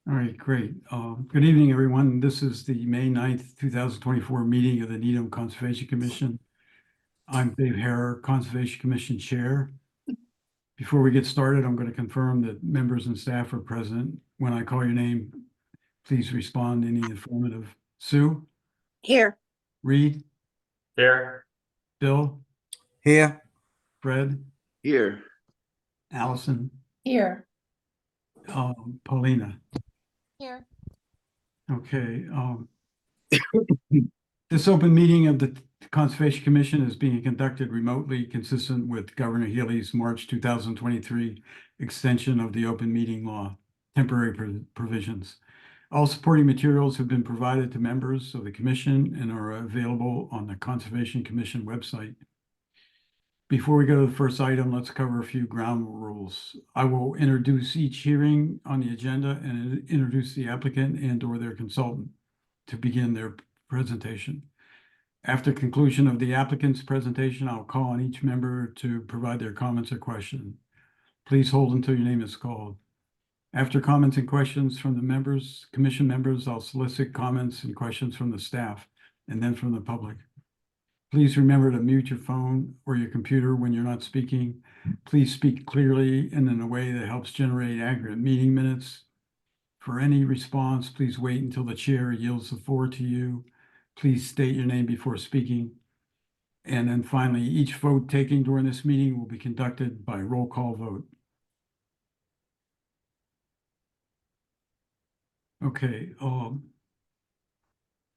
All right, great. Good evening, everyone. This is the May 9th, 2024 meeting of the Needham Conservation Commission. I'm Dave Harrer, Conservation Commission Chair. Before we get started, I'm going to confirm that members and staff are present. When I call your name, please respond in the affirmative. Sue? Here. Reed? Here. Bill? Here. Fred? Here. Allison? Here. Paulina? Here. Okay. This open meeting of the Conservation Commission is being conducted remotely, consistent with Governor Healy's March 2023 extension of the open meeting law, temporary provisions. All supporting materials have been provided to members of the commission and are available on the Conservation Commission website. Before we go to the first item, let's cover a few ground rules. I will introduce each hearing on the agenda and introduce the applicant and/or their consultant to begin their presentation. After conclusion of the applicant's presentation, I'll call on each member to provide their comments or questions. Please hold until your name is called. After comments and questions from the commission members, I'll solicit comments and questions from the staff and then from the public. Please remember to mute your phone or your computer when you're not speaking. Please speak clearly and in a way that helps generate accurate meeting minutes. For any response, please wait until the chair yields the floor to you. Please state your name before speaking. And then finally, each vote taken during this meeting will be conducted by roll call vote. Okay,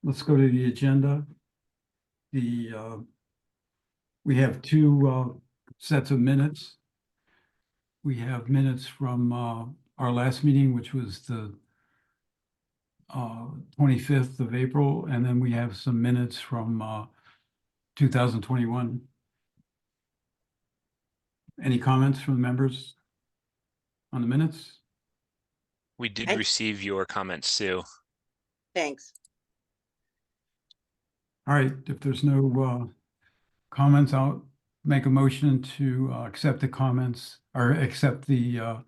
let's go to the agenda. We have two sets of minutes. We have minutes from our last meeting, which was the 25th of April, and then we have some minutes from 2021. Any comments from the members on the minutes? We did receive your comments, Sue. Thanks. All right, if there's no comments, I'll make a motion to accept the comments or accept the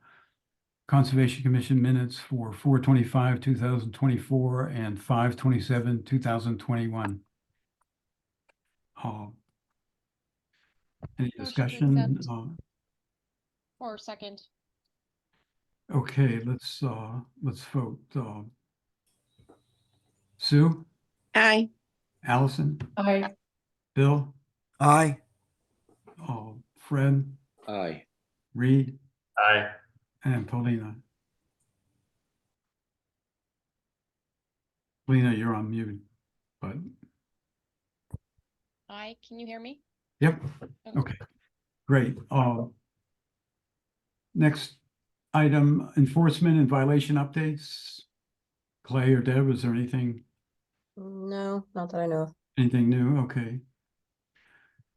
Conservation Commission minutes for 4/25/2024 and 5/27/2021. Any discussion? Or second. Okay, let's vote. Sue? Aye. Allison? Aye. Bill? Aye. Fred? Aye. Reed? Aye. And Paulina. Paulina, you're on mute, but Aye. Can you hear me? yep. Okay, great. Next item, enforcement and violation updates. Clay or Deb, is there anything No, not that I know of. Anything new? Okay.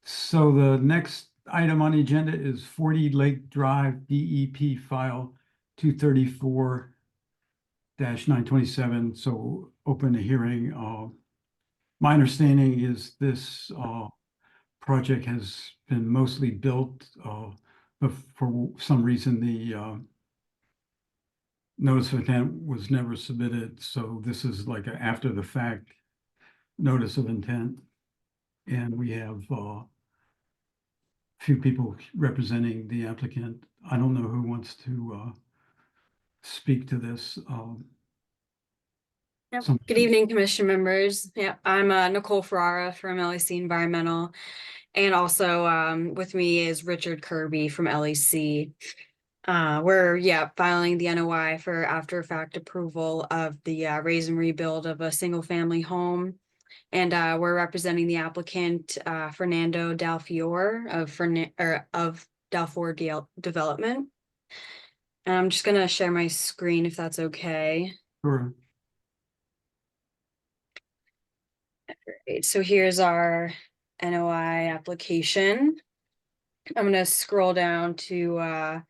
So the next item on the agenda is 40 Lake Drive DEP file 234-927. So open the hearing. My understanding is this project has been mostly built, but for some reason the notice of intent was never submitted. So this is like an after the fact notice of intent. And we have a few people representing the applicant. I don't know who wants to speak to this. Good evening, commission members. Yeah, I'm Nicole Ferrara from LEC Environmental. And also with me is Richard Kirby from LEC. We're filing the NOI for after fact approval of the raise and rebuild of a single family home. And we're representing the applicant, Fernando Dalfiore of Dalfiore Development. And I'm just going to share my screen if that's okay. Sure. Right, so here's our NOI application. I'm going to scroll down to a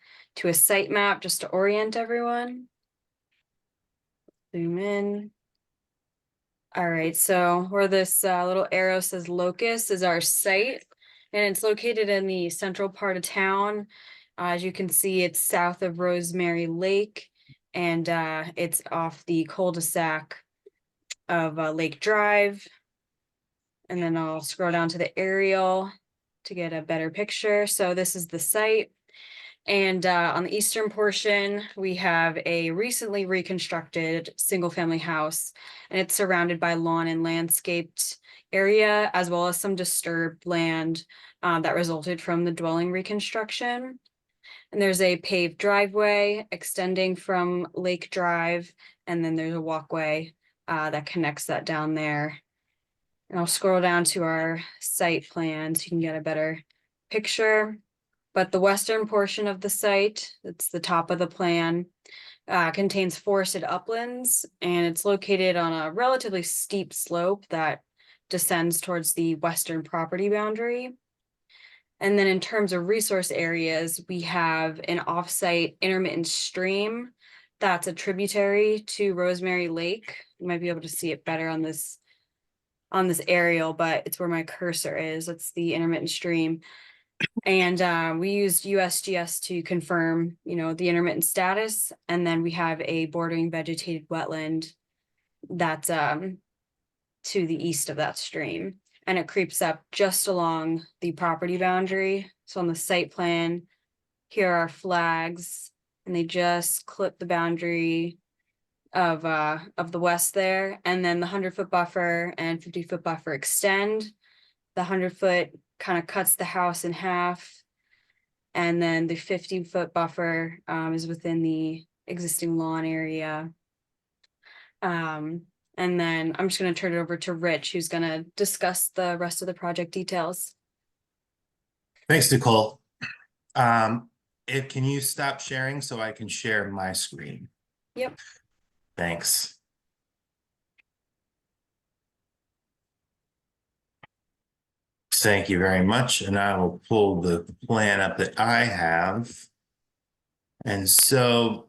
site map just to orient everyone. Zoom in. All right, so where this little arrow says locus is our site, and it's located in the central part of town. As you can see, it's south of Rosemary Lake, and it's off the cul-de-sac of Lake Drive. And then I'll scroll down to the aerial to get a better picture. So this is the site. And on the eastern portion, we have a recently reconstructed single-family house, and it's surrounded by lawn and landscaped area, as well as some disturbed land that resulted from the dwelling reconstruction. And there's a paved driveway extending from Lake Drive, and then there's a walkway that connects that down there. And I'll scroll down to our site plan so you can get a better picture. But the western portion of the site, it's the top of the plan, contains forested uplands, and it's located on a relatively steep slope that descends towards the western property boundary. And then in terms of resource areas, we have an offsite intermittent stream that's a tributary to Rosemary Lake. You might be able to see it better on this aerial, but it's where my cursor is. It's the intermittent stream. And we used USGS to confirm, the intermittent status. And then we have a bordering vegetated wetland that's to the east of that stream. And it creeps up just along the property boundary. So on the site plan, here are flags, and they just clip the boundary of the west there. And then the 100-foot buffer and 50-foot buffer extend. The 100-foot kind of cuts the house in half. And then the 50-foot buffer is within the existing lawn area. And then I'm just going to turn it over to Rich, who's going to discuss the rest of the project details. Thanks, Nicole. Can you stop sharing so I can share my screen? Yep. Thanks. Thank you very much. And I will pull the plan up that I have. And so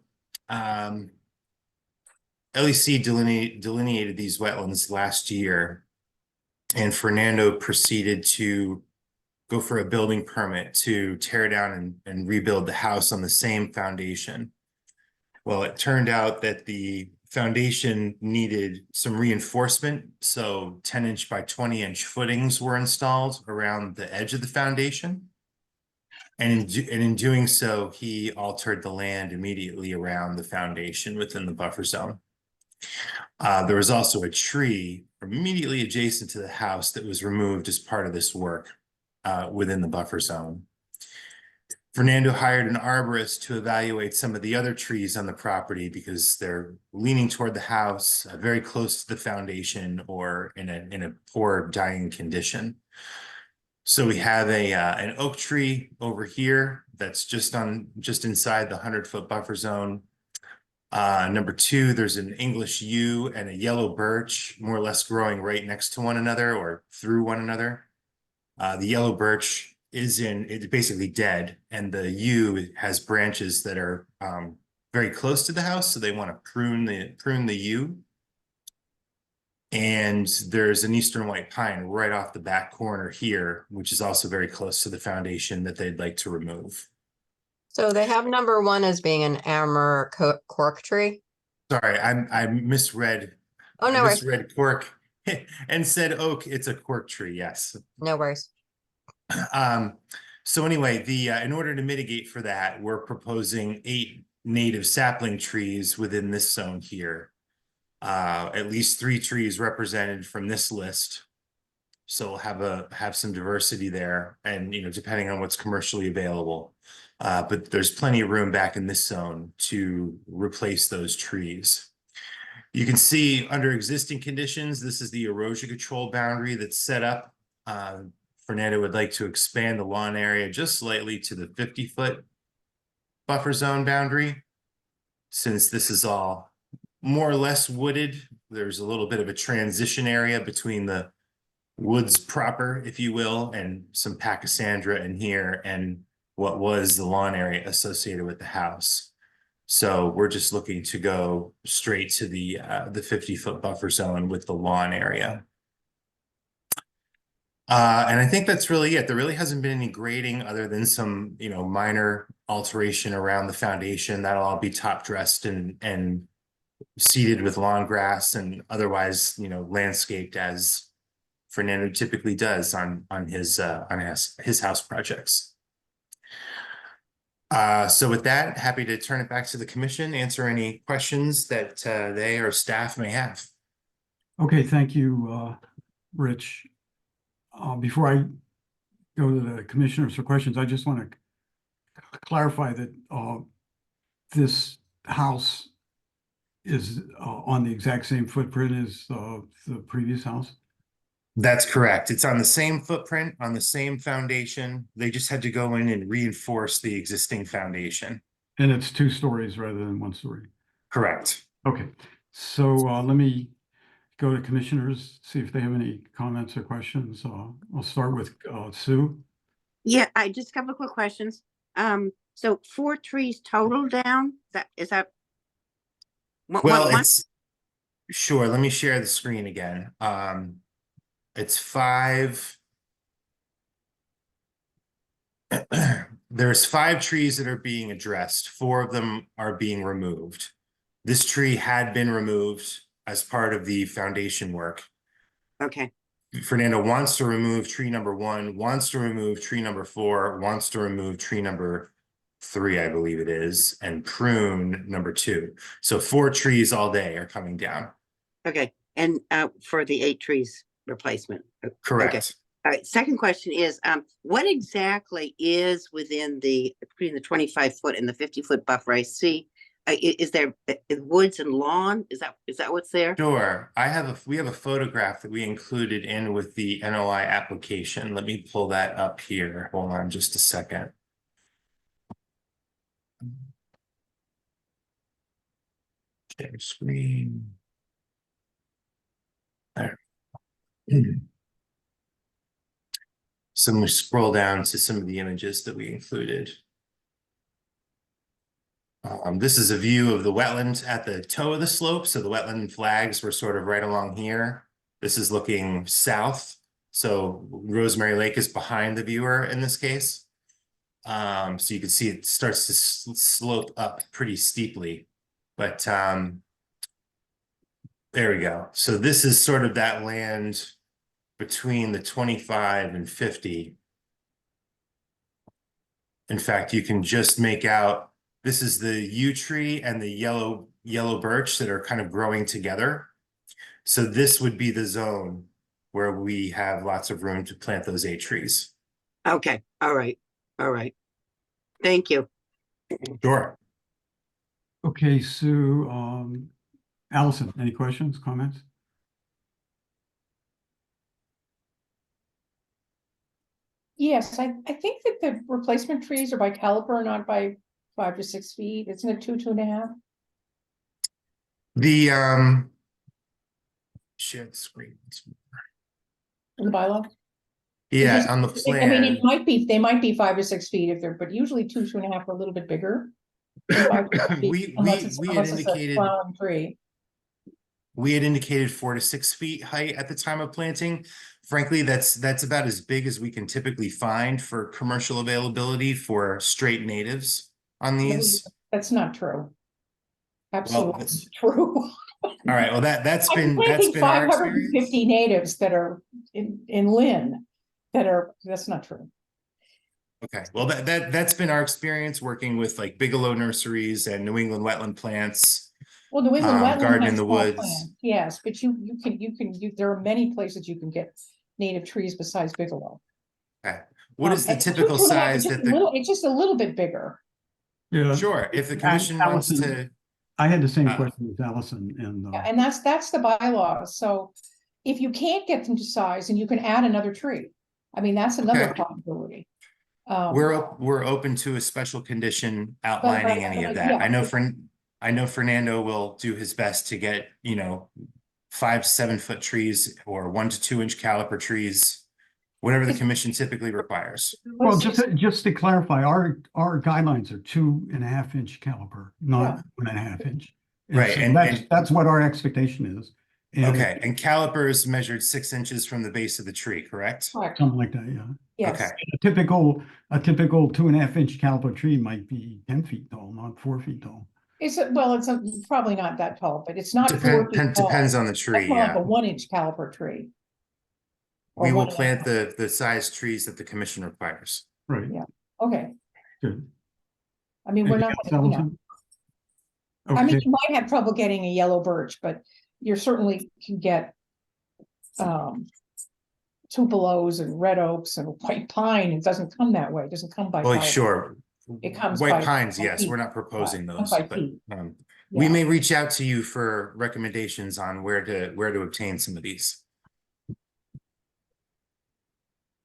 LEC delineated these wetlands last year, and Fernando proceeded to go for a building permit to tear down and rebuild the house on the same foundation. Well, it turned out that the foundation needed some reinforcement, so 10-inch by 20-inch footings were installed around the edge of the foundation. And in doing so, he altered the land immediately around the foundation within the buffer zone. There was also a tree immediately adjacent to the house that was removed as part of this work within the buffer zone. Fernando hired an arborist to evaluate some of the other trees on the property because they're leaning toward the house, very close to the foundation, or in a poor dying condition. So we have an oak tree over here that's just inside the 100-foot buffer zone. Number two, there's an English yew and a yellow birch, more or less growing right next to one another or through one another. The yellow birch it's basically dead, and the yew has branches that are very close to the house, so they want to prune the yew. And there's an eastern white pine right off the back corner here, which is also very close to the foundation that they'd like to remove. So they have number one as being an Amur cork tree. Sorry, I misread. Oh, no I worries. misread cork and said oak. It's a cork tree. Yes. No worries. So anyway, in order to mitigate for that, we're proposing 8 native sapling trees within this zone here. At least 3 trees represented from this list. So we'll have some diversity there, and depending on what's commercially available. But there's plenty of room back in this zone to replace those trees. You can see under existing conditions, this is the erosion control boundary that's set up. Fernando would like to expand the lawn area just slightly to the 50-foot buffer zone boundary. Since this is all more or less wooded, there's a little bit of a transition area between the woods proper, if you will, and some pachysandra in here and what was the lawn area associated with the house. So we're just looking to go straight to the 50-foot buffer zone with the lawn area. And I think that's really it. There really hasn't been any grading other than some, minor alteration around the foundation. That'll all be top dressed and seeded with lawn grass and otherwise, landscaped as Fernando typically does on his house projects. So with that, happy to turn it back to the commission, answer any questions that they or staff may have. Okay, thank you, Rich. Before I go to the commissioners for questions, I just want to clarify that this house is on the exact same footprint as the previous house. That's correct. It's on the same footprint, on the same foundation. They just had to go in and reinforce the existing foundation. And it's 2 stories rather than 1 story. Correct. Okay, so let me go to commissioners, see if they have any comments or questions. I'll start with Sue. Yeah, I just have a couple of quick questions. So 4 trees total down, is that? Well, sure. Let me share the screen again. It's 5. There's 5 trees that are being addressed. 4 of them are being removed. This tree had been removed as part of the foundation work. Okay, Fernando wants to remove tree number 1, wants to remove tree number 4, wants to remove tree number 3, I believe it is, and prune number 2. So 4 trees all day are coming down. okay. And for the 8 trees replacement. Correct. All right, second question is, what exactly is between the 25-foot and the 50-foot buffer? I see, is there woods and lawn? Is that what's there? Sure. We have a photograph that we included in with the NOI application. Let me pull that up here. Hold on just a second. Share screen. There. So I'm going to scroll down to some of the images that we included. This is a view of the wetland at the toe of the slope. So the wetland flags were sort of right along here. This is looking south. So Rosemary Lake is behind the viewer in this case. So you can see it starts to slope up pretty steeply. But there we go. So this is sort of that land between the 25 and 50. In fact, you can just make out, this is the yew tree and the yellow birch that are kind of growing together. So this would be the zone where we have lots of room to plant those 8 trees. Okay, all right. Thank you. Sure. Okay, Sue, Allison, any questions, comments? Yes, I think that the replacement trees are by caliper, not by 5 to 6 feet. Isn't it 2.5? The share the screen. In the bylaw? Yeah, Just- on the I mean, plan. they might be 5 to 6 feet if they're, but usually 2.5 are a little bit bigger. than 5 to 6 feet, We unless had it's a indicated flowering tree. we had indicated 4 to 6 feet height at the time of planting. Frankly, that's about as big as we can typically find for commercial availability for straight natives on these. That's not true. Absolutely it's- true. All right, well that's I'm been planting our 550 experience. natives that are in Lynn that's not true. Okay, well that's been our experience working with like Bigelow Nurseries and New England Wetland Plants. Well, New England wetland Garden in has the small Woods. plants, yes, but there are many places you can get native trees besides Bigelow. Okay, what is the And typical 2.5 size is just that a little- it's just a little bit bigger. Yeah. Sure, if the commission wants Allison, to. I had the same question as Allison, and Yeah, and that's the bylaws, so if you can't get them to size, and you can add another tree. I mean, that's another Okay. possibility. We're open to a special condition outlining any of that. yeah. I know Fernando will do his best to get, 5 to 7 foot trees or 1 to 2 inch caliper trees, whatever the commission typically requires. well, just to clarify, our guidelines are 2.5 inch caliper, not 1.5 inch. Right, so and- that's what our expectation is. And Okay, and calipers measured 6 inches from the base of the tree, correct? Correct. something like that, yeah. Yes. Okay, A typical 2.5 inch caliper tree might be 10 feet tall, not 4 feet tall. Well, it's probably not that tall, but it's not 4 feet tall. depends on the tree, That's more like yeah. a 1 inch caliper tree. We Or will 1.5. plant the size trees that the commission requires. Right, Yeah. Okay, good. I mean, we're Anything not, else, gonna, Allison? I mean, Okay, you might have trouble getting a yellow birch, but you certainly can get tupelos and red oaks and white pine. It doesn't come that way. It doesn't come by Well, caliper. sure. It comes White by- pines, by yes, feet. we're not proposing Comes those, by but feet. we Yeah. may reach out to you for recommendations on where to obtain some of these.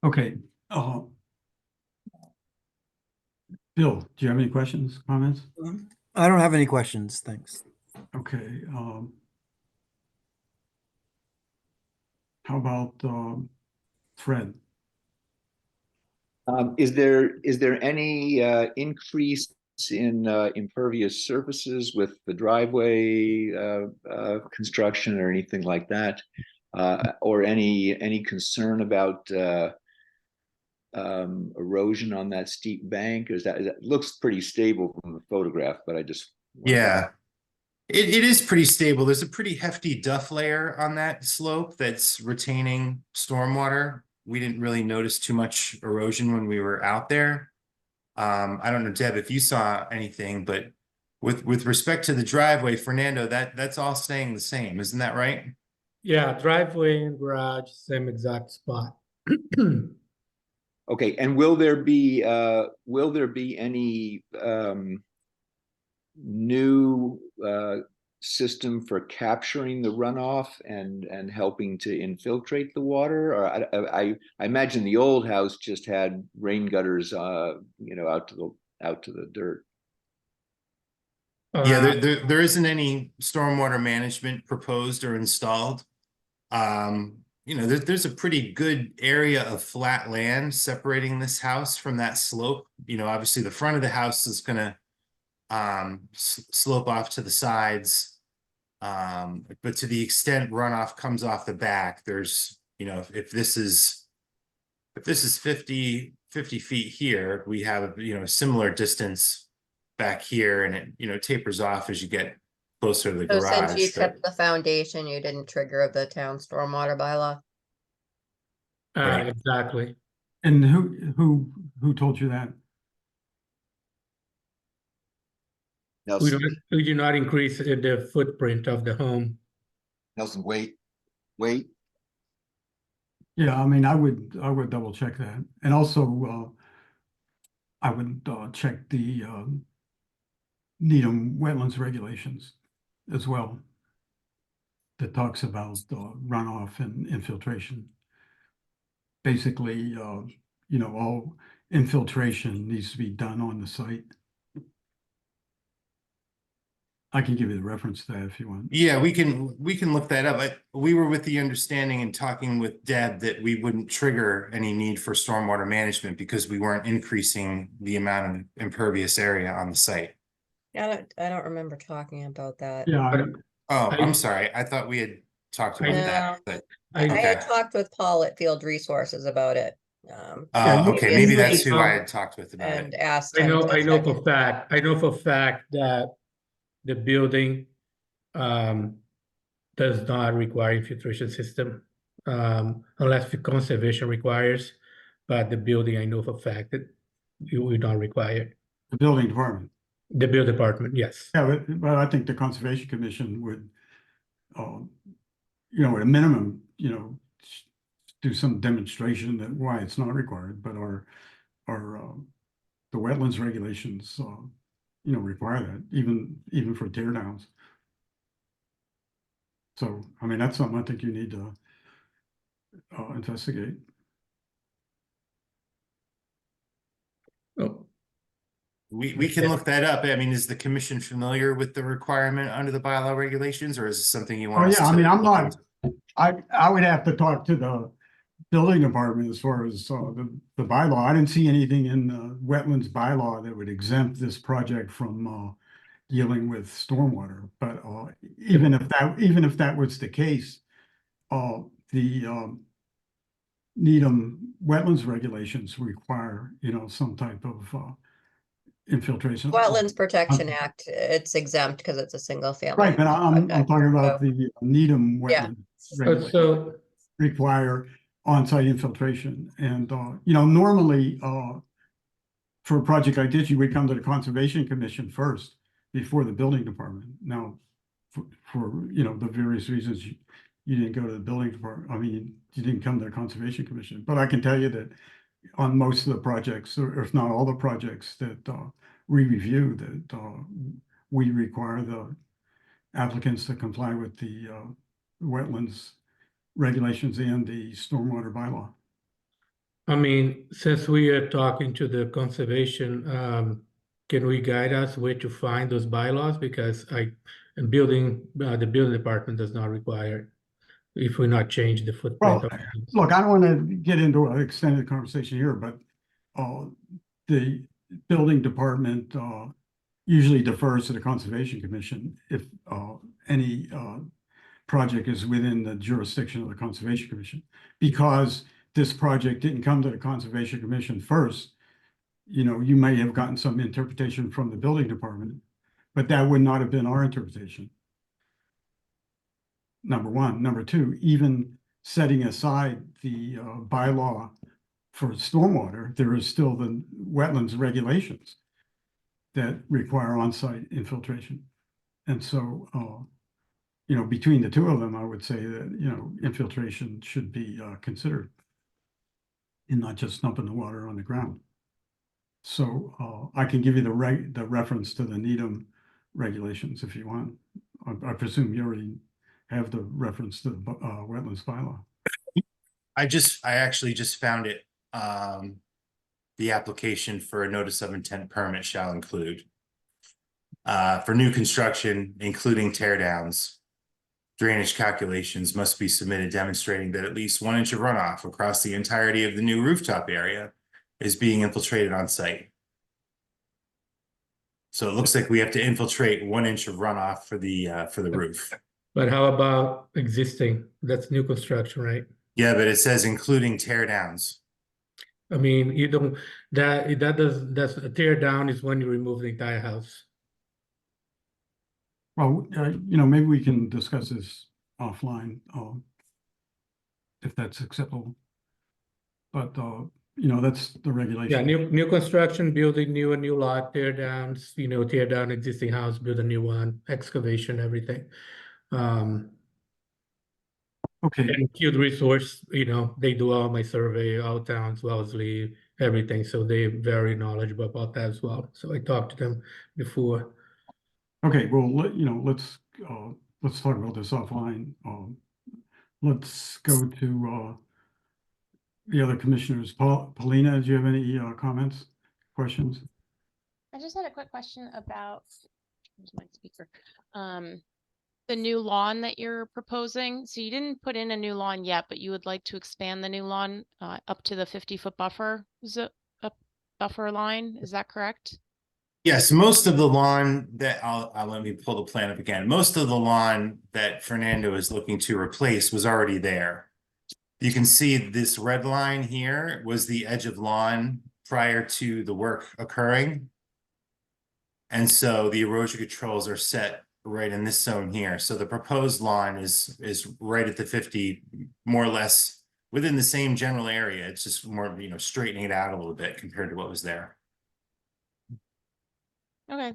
okay. Bill, do you have any questions, comments? I don't have any questions, thanks. Okay, how about Fred? Is there any increase in impervious surfaces with the driveway construction or anything like that? Or any concern about erosion on that steep bank? It looks pretty stable from the photograph, but I just Yeah. It is pretty stable. There's a pretty hefty duff layer on that slope that's retaining stormwater. We didn't really notice too much erosion when we were out there. I don't know, Deb, if you saw anything, but with respect to the driveway, Fernando, that's all staying the same, isn't that right? Yeah, driveway and garage, same exact spot. Okay, and will there be any new system for capturing the runoff and helping to infiltrate the water? Or I imagine the old house just had rain gutters, out to the dirt. Yeah, there isn't any stormwater management proposed or installed. There's a pretty good area of flat land separating this house from that slope. Obviously the front of the house is gonna slope off to the sides. But to the extent runoff comes off the back, there's, if this is 50 feet here, we have, a similar distance back here, and it tapers off as you get closer to the So garage. since you but- kept the foundation, you didn't trigger the town stormwater bylaw? Right. Exactly. And who told you that? Nelson, We do not increase the footprint of the home. Nelson, wait. Yeah, I mean, I would double check that. And also, I would check the Needham wetlands regulations as well. That talks about runoff and infiltration. Basically, all infiltration needs to be done on the site. I can give you the reference to that if you want. Yeah, we can look that up. We were with the understanding and talking with Deb that we wouldn't trigger any need for stormwater management because we weren't increasing the amount of impervious area on the site. I don't remember talking about that. Yeah, Oh, I- I'm sorry. I thought we had talked about No. that, but I had okay. talked with Paul at Field Resources about it. Okay, maybe that's previously, who I had talked with about And it. asked I him know to check for it. fact, that the building does not require infiltration system, unless the conservation requires, but the building, I know for fact that we don't require it. the building department. The build department, yes. Yeah, but I think the Conservation Commission would, at a minimum, do some demonstration that why it's not required, but the wetlands regulations, require that, even for tear downs. So, I mean, that's something I think you need to investigate. Oh, We can look that up. I mean, is the commission familiar with the requirement under the bylaw regulations, or is it something you Oh, want? us yeah, I mean, to I'm look not, into? I would have to talk to the building department as far as the bylaw. I didn't see anything in the wetlands bylaw that would exempt this project from dealing with stormwater, but even if that was the case, the Needham wetlands regulations require, some type of infiltration. Wetlands Protection Act, it's exempt because it's a single family. Right, but I'm project. talking about So- the Needham Yeah. wetland So, regulations require on-site infiltration. And, normally, for a project like this, you would come to the Conservation Commission first before the building department. Now, for the various reasons, you didn't go to the building department. I mean, you didn't come to the Conservation Commission. But I can tell you that on most of the projects, or if not all the projects that we review, that we require the applicants to comply with the wetlands regulations and the stormwater bylaw. I mean, since we are talking to the conservation, can we guide us where to find those bylaws? Because the building department does not require it if we not change the footprint. Well, of the house. look, I don't want to get into an extended conversation here, but the building department usually defers to the Conservation Commission if any project is within the jurisdiction of the Conservation Commission. Because this project didn't come to the Conservation Commission first, you may have gotten some interpretation from the building department, but that would not have been our interpretation. Number one. Number two, even setting aside the bylaw for stormwater, there is still the wetlands regulations that require on-site infiltration. And so, between the two of them, I would say that, infiltration should be considered and not just dumping the water on the ground. So I can give you the reference to the Needham regulations if you want. I presume you already have the reference to the wetlands bylaw. I actually just found it. The application for a notice of intent permit shall include for new construction, including tear downs, drainage calculations must be submitted demonstrating that at least 1 inch of runoff across the entirety of the new rooftop area is being infiltrated on site. So it looks like we have to infiltrate 1 inch of runoff for the roof. But how about existing? That's new construction, right? Yeah, but it says including tear downs. I mean, you don't, that's a tear down is when you remove the entire house. Well, maybe we can discuss this offline, if that's acceptable. But, that's the regulation. Yeah, new construction, building a new lot, tear downs, tear down existing house, build a new one, excavation, everything. Okay, And field resource, they do all my survey, all towns, Wellesley, everything, so they're very knowledgeable about that as well. So I talked to them before. okay, well, let's talk about this offline. Let's go to the other commissioners. Paulina, do you have any comments, questions? I just had a quick question about, where's my speaker? The new lawn that you're proposing. So you didn't put in a new lawn yet, but you would like to expand the new lawn up to the 50-foot buffer buffer line. Is that correct? Yes, most of the lawn that I'll let me pull the plan up again. Most of the lawn that Fernando is looking to replace was already there. You can see this red line here was the edge of lawn prior to the work occurring. And so the erosion controls are set right in this zone here. So the proposed lawn is right at the 50, more or less within the same general area. It's just more, straightening it out a little bit compared to what was there. Okay.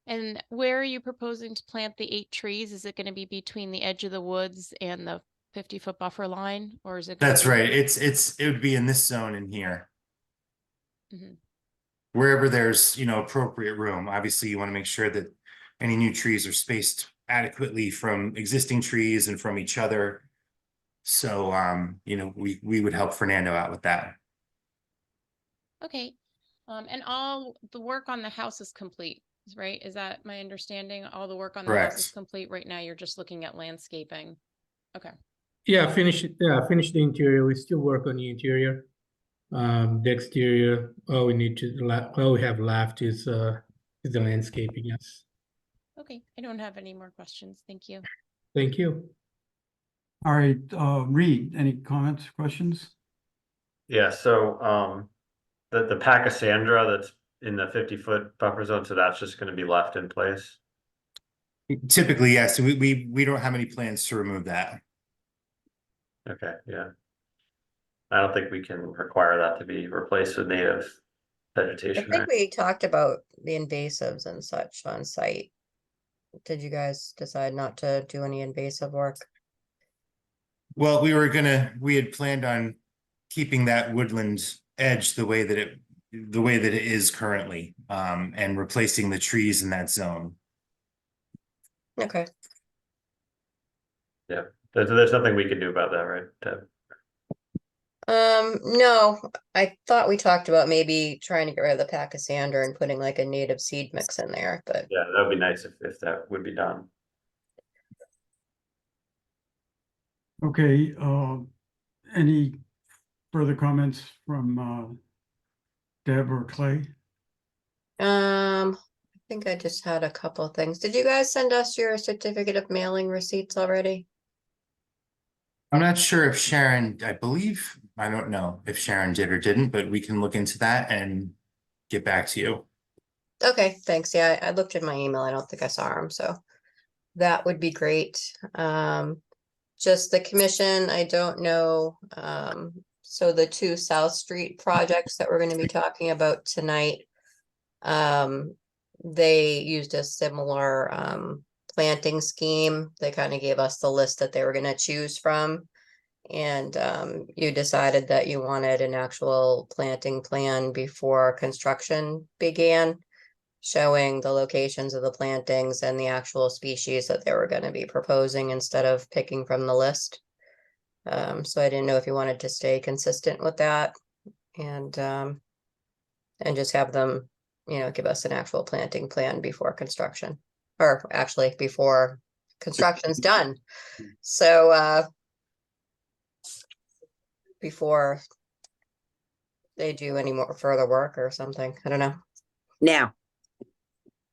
And where are you proposing to plant the 8 trees? Is it going to be between the edge of the woods and the 50-foot buffer line, or is it? That's right. It would be in this zone in here. Mm-hmm. Wherever there's, appropriate room. Obviously, you want to make sure that any new trees are spaced adequately from existing trees and from each other. So, we would help Fernando out with that. Okay. And all the work on the house is complete, right? Is that my understanding? All the work on the house is Correct. complete right now. You're just looking at landscaping. Okay. Yeah, finish the interior. We still work on the interior. The exterior, all we have left is is the landscaping, yes. Okay, I don't have any more questions. Thank you. Thank you. All right, Reed, any comments, questions? Yeah, so, the Pachysandra that's in the 50-foot buffer zone, so that's just gonna be left in place? Typically, yes, we don't have any plans to remove that. Okay, yeah. I don't think we can require that to be replaced with native I vegetation, think right? we talked about the invasives and such on site. Did you guys decide not to do any invasive work? Well, we had planned on keeping that woodland edge the way that it is currently, and replacing the trees in that zone. Okay. Yeah, there's nothing we can do about that, right, Deb? No, I thought we talked about maybe trying to get rid of the Pachysandra and putting like a native seed mix in there, but Yeah, that would be nice if that would be done. Okay, any further comments from Deb or Clay? I think I just had a couple of things. Did you guys send us your certificate of mailing receipts already? I'm not sure if Sharon, I don't know if Sharon did or didn't, but we can look into that and get back to you. Okay, thanks. Yeah, I looked in my email. I don't think I saw them, so that would be great. Just the commission, I don't know. So the two South Street projects that we're going to be talking about tonight, they used a similar planting scheme. They kind of gave us the list that they were going to choose from. And you decided that you wanted an actual planting plan before construction began, showing the locations of the plantings and the actual species that they were going to be proposing instead of picking from the list. So I didn't know if you wanted to stay consistent with that and just have them, give us an actual planting plan before construction, or actually before construction's done. So before they do any more further work or something, I don't know. Now,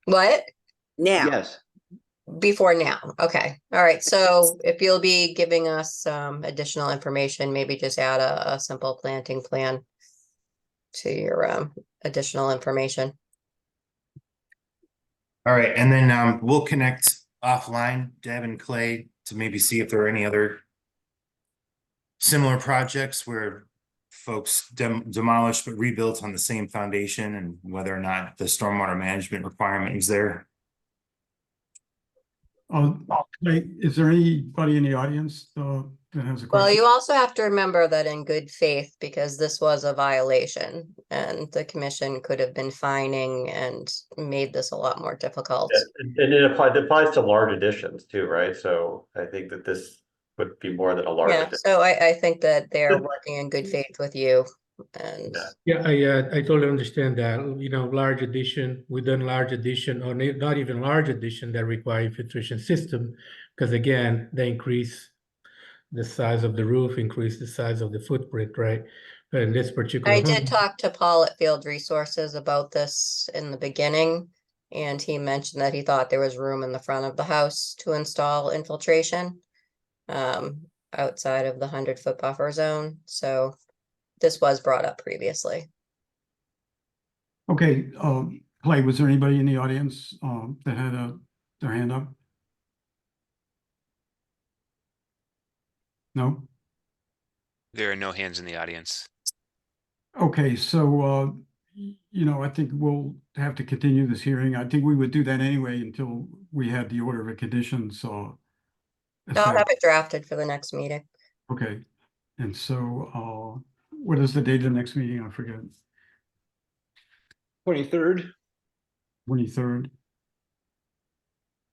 What? now, Yes, Before now, okay, all right, so if you'll be giving us additional information, maybe just add a simple planting plan to your additional information. All right, and then we'll connect offline, Deb and Clay, to maybe see if there are any other similar projects where folks demolished but rebuilt on the same foundation, and whether or not the stormwater management requirement is there. Clay, is there anybody in the audience that has a Well, question? you also have to remember that in good faith, because this was a violation and the commission could have been fining and made this a lot more difficult. Yeah, and it applies to large additions too, right? So I think that this would be more than a large Yeah, addition. so I think that they're working in good faith with you and Yeah. Yeah, I totally understand that, large addition, we've done large addition or not even large addition that require infiltration system. Because again, they increase the size of the roof, increase the size of the footprint, right? But in this particular I home, did talk to Paul at Field Resources about this in the beginning, and he mentioned that he thought there was room in the front of the house to install infiltration outside of the 100-foot buffer zone. So this was brought up previously. Okay, Clay, was there anybody in the audience that had their hand up? No? There are no hands in the audience. Okay, so I think we'll have to continue this hearing. I think we would do that anyway until we had the order of conditions, so. I'll have it drafted for the next meeting. Okay, and so what is the date of the next meeting? I forget. 23rd. 23rd.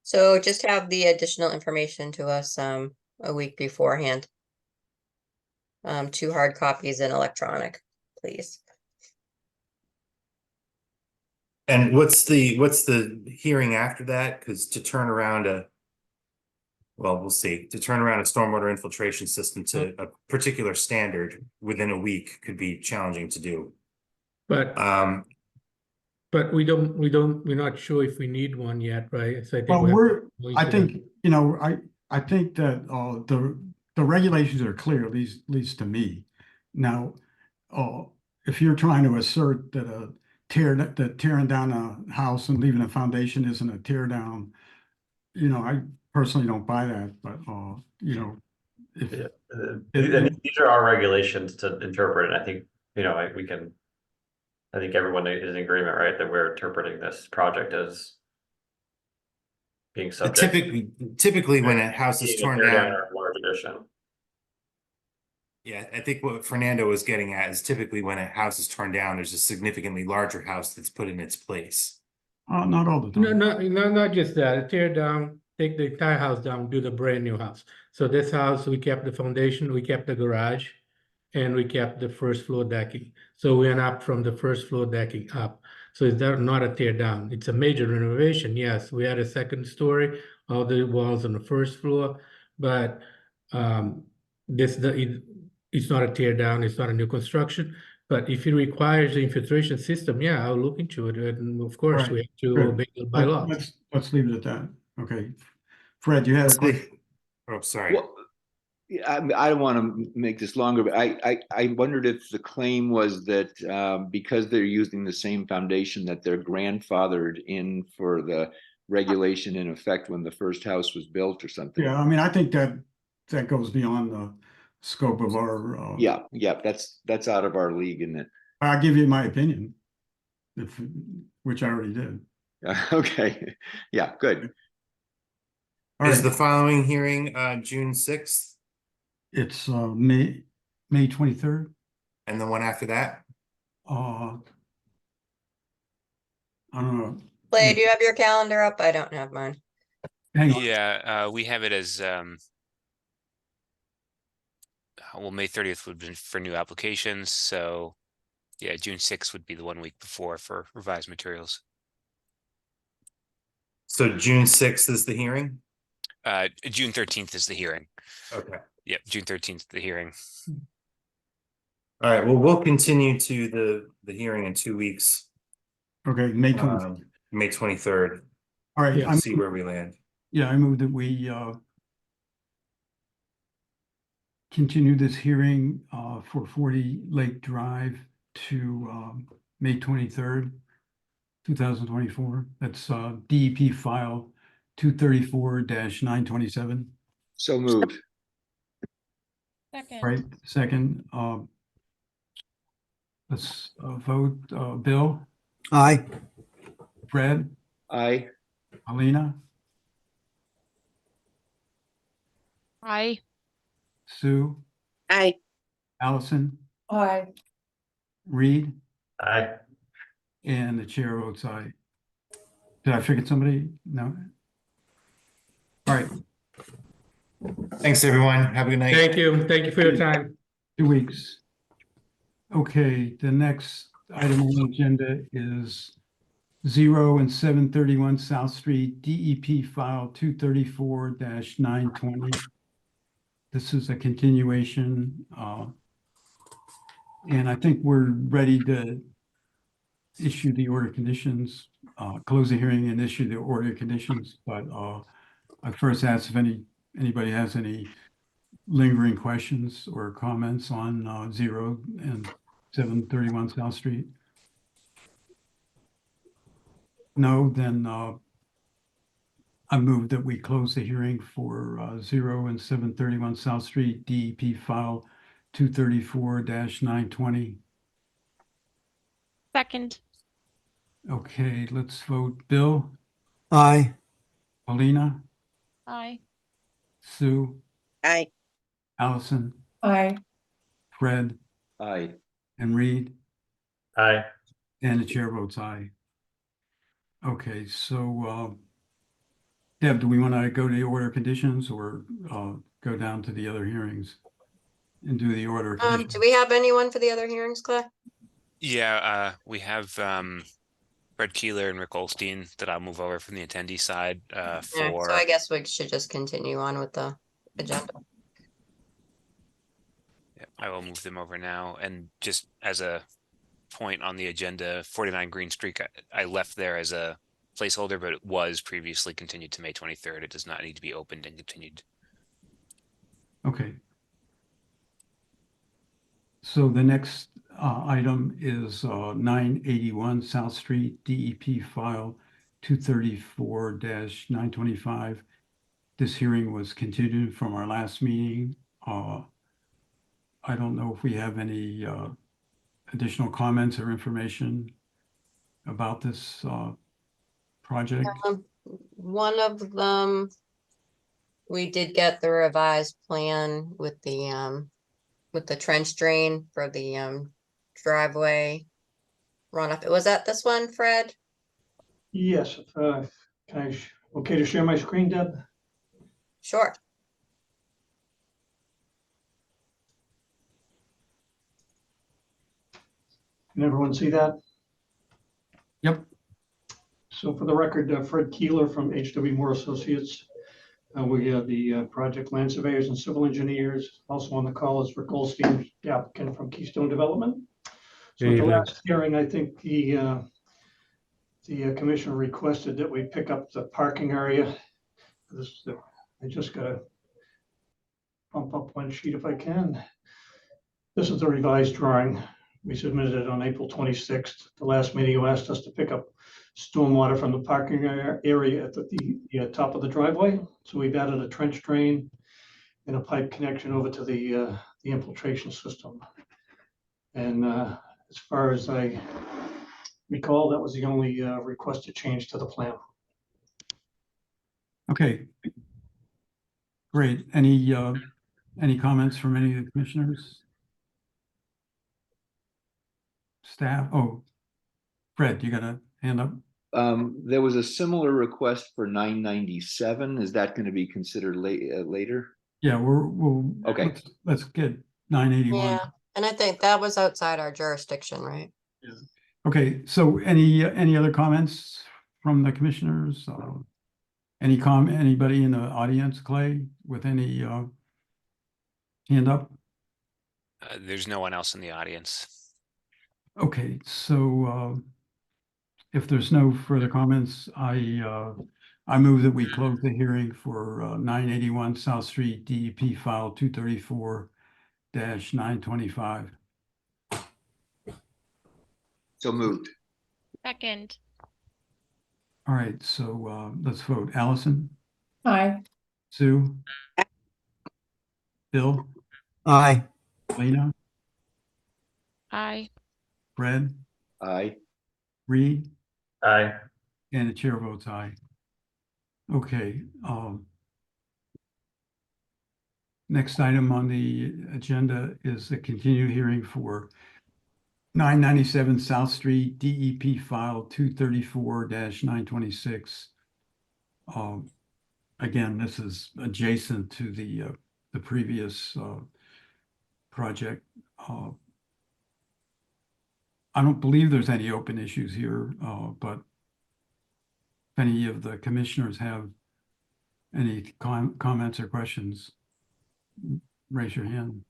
So just have the additional information to us a week beforehand. 2 hard copies and electronic, please. And what's the hearing after that? Because to turn around we'll see, to turn around a stormwater infiltration system to a particular standard within a week could be challenging to do. but But we're not sure if we need one yet, right? So I think Well, we have to we're, go I into that. think, you know, I think that, the regulations are clear, at least to me. Now, if you're trying to assert that that tearing down a house and leaving a foundation isn't a tear down, you know, I personally don't buy that, but, you know, if, Yeah, it- and these are our regulations to interpret, and I think, you know, we can. I think everyone is in agreement, right, that we're interpreting this project as being subject. Typically when a house is being a torn tear down, or large addition. yeah, I think what Fernando was getting at is typically when a house is torn down, there's a significantly larger house that's put in its place. not all the No, time. not just that. Tear down, take the entire house down, do the brand new house. So this house, we kept the foundation, we kept the garage, and we kept the first floor decking. So we went up from the first floor decking up. So it's not a tear down. It's a major renovation. Yes, we had a second story, all the walls on the first floor, but it's not a tear down. It's not a new construction. But if it requires the infiltration system, yeah, I'll look into it. And of course, we Right. have to Good. obey the bylaw. Let's leave it at that. Okay. Fred, you had a question? Oh, sorry. Well, yeah, I don't want to make this longer, but I wondered if the claim was that because they're using the same foundation that they're grandfathered in for the regulation in effect when the first house was built or something. Yeah, I mean, I think that goes beyond the scope of our, Yeah, that's out of our league, isn't it? I'll give you my opinion, which I already did. Okay, yeah, good. All Is right, the following hearing June 6th it's May 23rd. and the one after that? I don't know. Clay, do you have your calendar up? I don't have mine. Hang on. Yeah, we have it as, well, May 30th would be for new applications, so yeah, June 6th would be the 1 week before for revised materials. So June 6th is the hearing? June 13th is the hearing. Okay. Yep, June 13th, the hearing. All right, well, we'll continue to the hearing in 2 weeks, Okay, May 23rd. May 23rd, All right, Yeah. see where we land. yeah, I move that we continue this hearing for 40 Lake Drive to May 23rd, 2024. That's DEP file 234-927. So moved. Second. Right, second, let's vote, Bill, Aye. Fred, Aye. Alina, Aye. Sue, I, Allison, Aye. Reed, Aye. and the chair votes aye. Did I forget somebody? No? All right, Thanks, everyone. Have a good night. Thank you. Thank you for your time. 2 weeks. Okay, the next item on the agenda is 0 and 731 South Street, DEP file 234-920. This is a continuation, and I think we're ready to issue the order conditions, close the hearing and issue the order conditions, but I first asked if anybody has any lingering questions or comments on 0 and 731 South Street. No, then I move that we close the hearing for 0 and 731 South Street, DEP file 234-920. Second. Okay, let's vote. Bill, Aye. Alina, Aye. Sue, I, Allison, Aye. Fred, Aye. and Reed, Aye. and the chair votes aye. Okay, so Deb, do we want to go to the order conditions or go down to the other hearings and do the order? Do conditions? we have anyone for the other hearings, Clay? Yeah, we have Fred Keeler and Rick Olstein that I'll move over from the attendee side Yeah, for. so I guess we should just continue on with the agenda. Yep, I will move them over now, and just as a point on the agenda, 49 Green Street, I left there as a placeholder, but it was previously continued to May 23rd. It does not need to be opened and continued. Okay. So the next item is 981 South Street, DEP file 234-925. This hearing was continued from our last meeting. I don't know if we have any additional comments or information about this project. One of them, we did get the revised plan with the trench drain for the driveway runoff. Was that this one, Fred? Yes, can I, okay to share my screen, Deb? Sure. Can everyone see that? Yep. So for the record, Fred Keeler from H.W. Moore Associates. We are the project land surveyors and civil engineers. Also on the call is Rick Goldstein, the applicant from Keystone Development. So at the last hearing, I think the commissioner requested that we pick up the parking area. I just gotta bump up one sheet if I can. This is the revised drawing. We submitted it on April 26th. The last meeting, you asked us to pick up stormwater from the parking area at the top of the driveway. So we've added a trench drain and a pipe connection over to the infiltration system. And as far as I recall, that was the only requested change to the plan. Okay. Great. Any comments from any of the commissioners? Staff? Oh, Fred, you got a hand up? There was a similar request for 997. Is that going to be considered later? Yeah, we'll Okay. Let's get 981. Yeah, and I think that was outside our jurisdiction, right? Okay, so any other comments from the commissioners? Anybody in the audience, Clay, with any hand up? There's no one else in the audience. Okay, so if there's no further comments, I move that we close the hearing for 981 South Street, DEP file 234-925. So moved. Second. All right, so let's vote. Allison, Aye. Sue, Bill, Aye. Lena, Aye. Fred, Aye. Reed, Aye. and the chair votes aye. Okay. Next item on the agenda is the continued hearing for 997 South Street, DEP file 234-926. Again, this is adjacent to the previous project. I don't believe there's any open issues here, but if any of the commissioners have any comments or questions, raise your hand.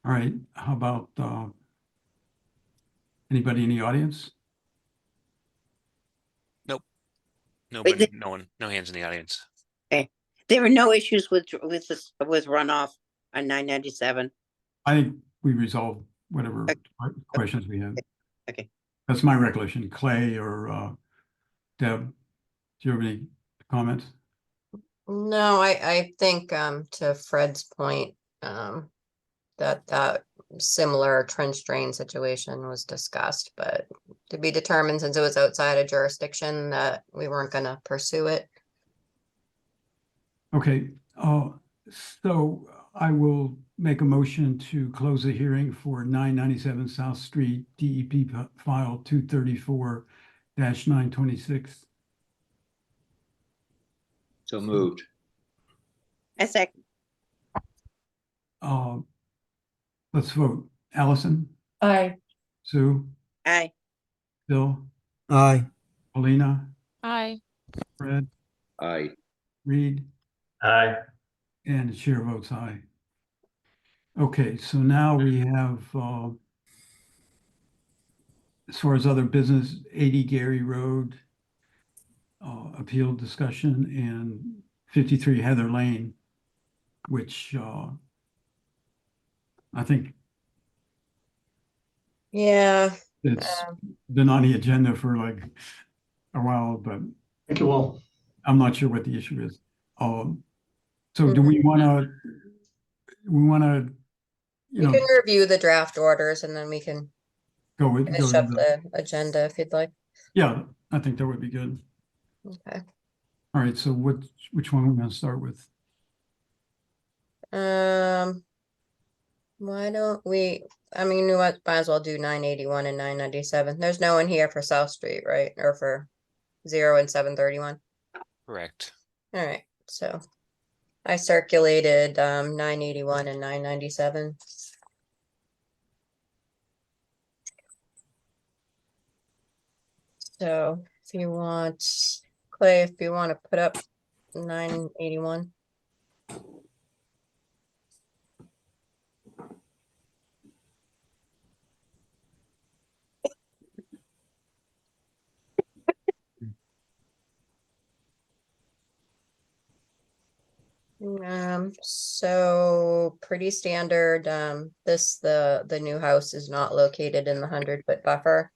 All right, how about anybody in the audience? Nobody, no one, no hands in the audience. There were no issues with runoff on 997. I think we resolved whatever questions we had. Okay. That's my recollection. Clay or Deb, do you have any comments? No, I think to Fred's point, that similar trench drain situation was discussed, but to be determined since it was outside of jurisdiction that we weren't gonna pursue it. Okay, so I will make a motion to close the hearing for 997 South Street, DEP file 234-926. So moved. A second. Let's vote. Allison, Aye. Sue, Aye. Bill, Aye. Paulina, Aye. Fred, Aye. Reed, Aye. And the chair votes aye. Okay, so now we have, as far as other business, 80 Gary Road, appeal discussion, and 53 Heather Lane, which, I think Yeah, it's been on the agenda for like a while, but Thank you all. I'm not sure what the issue is. So do we wanna, we can review the draft orders and then we can go with, finish up the agenda if you'd like. yeah, I think that would be good. Okay. All right, so which one are we gonna start with? Why don't we, I mean, you know what, might as well do 981 and 997. There's no one here for South Street, right? Or for 0 and 731. Correct. All right, so I circulated 981 and 997. So if you want, Clay, if you want to put up 981. So pretty standard, the new house is not located in the 100-foot buffer.